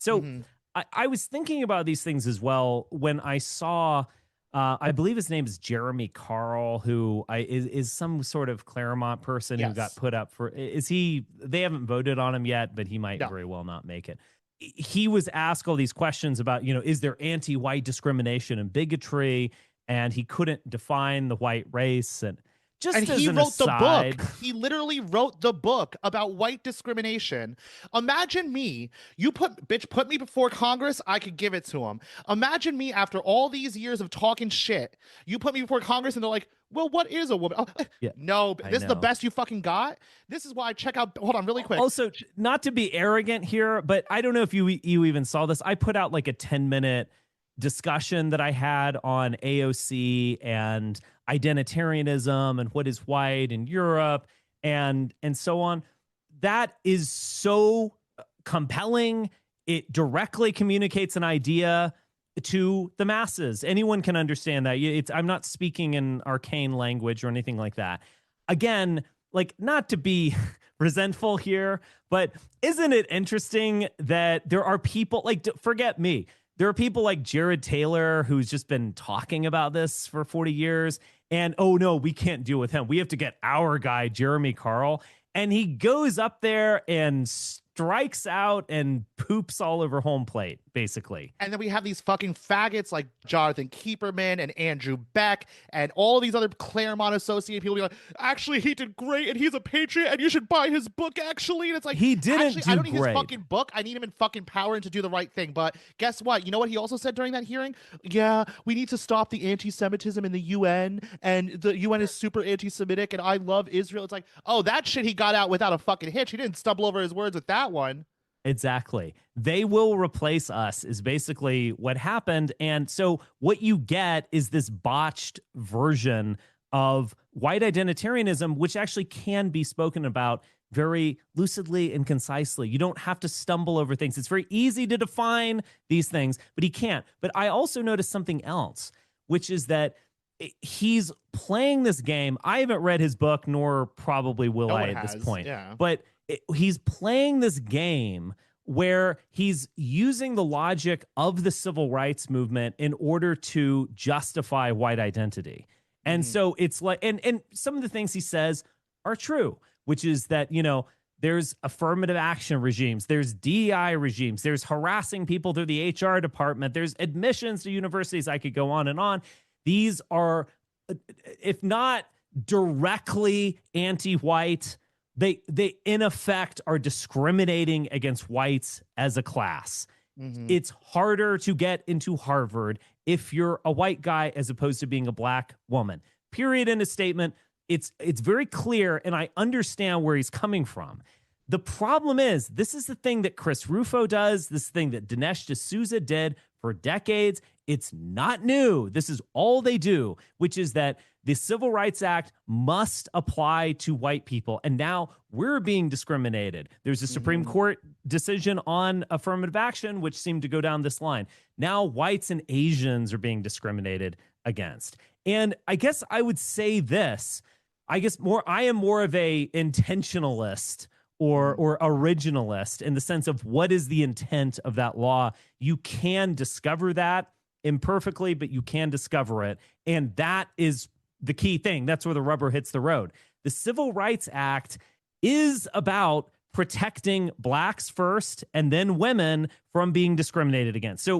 So I was thinking about these things as well when I saw, I believe his name is Jeremy Carl, who is some sort of Claremont person who got Yes. put up for, is he, they haven't voted on him yet, but he might No. very well not make it. He was asked all these questions about, is there anti-white discrimination and bigotry? And he couldn't define the white race. And And just as he an wrote the book. aside, He literally wrote the book about white discrimination. Imagine me. Put me before Congress, I could give it to him. Imagine me after all these years of talking shit. You put me before Congress and they're like, well, what is a woman? Oh, yeah, no, I this is the know. best you fucking got. This is why I check out. Hold on, really quick. Also, not to be arrogant here, but I don't know if you even saw this. I put out like a 10-minute discussion that I had on AOC and identitarianism and what is white in Europe and so on. That is so compelling. It directly communicates an idea to the masses. Anyone can understand that. I'm not speaking in arcane language or anything like that. Again, like, not to be resentful here, but isn't it interesting that there are people like, forget me, there are people like Jared Taylor who's just been talking about this for 40 years. And oh no, we can't deal with him. We have to get our guy, Jeremy Carl. And he goes up there and strikes out and poops all over home plate, basically. And then we have these fucking faggots like Jonathan Keeperman and Andrew Beck and all these other Claremont associate people be like, actually, he did great and he's a patriot and you should buy his book, actually. And it's like, He didn't actually, do I don't need great. his fucking book. I need him in fucking power and to do the right thing. But guess what? You know what he also said during that hearing? Yeah, we need to stop the anti-Semitism in the UN, and the UN is super anti-Semitic and I love Israel. It's like, oh, that shit he got out without a fucking hitch. He didn't stumble over his words with that one. Exactly. They will replace us is basically what happened. And so what you get is this botched version of white identitarianism, which actually can be spoken about very lucidly and concisely. You don't have to stumble over things. It's very easy to define these things, but he can't. But I also noticed something else, which is that he's playing this game. I haven't read his book, nor probably will I at this point. Yeah. But he's playing this game where he's using the logic of the civil rights movement in order to justify white identity. And so it's like, and some of the things he says are true, which is that, there's affirmative action regimes, there's DEI regimes, there's harassing people through the HR department, there's admissions to universities. I could go on and on. These are, if not directly anti-white, they in effect are discriminating against whites as a class. It's harder to get into Harvard if you're a white guy as opposed to being a black woman. Period. In a statement. It's very clear, and I understand where he's coming from. The problem is, this is the thing that Chris Rufo does, this thing that Dinesh D'Souza did for decades. It's not new. This is all they do, which is that the Civil Rights Act must apply to white people. And now we're being discriminated. There's a Supreme Court decision on affirmative action, which seemed to go down this line. Now whites and Asians are being discriminated against. And I guess I would say this. I am more of a intentionalist or originalist in the sense of what is the intent of that law. You can discover that imperfectly, but you can discover it. And that is the key thing. That's where the rubber hits the road. The Civil Rights Act is about protecting blacks first and then women from being discriminated against. So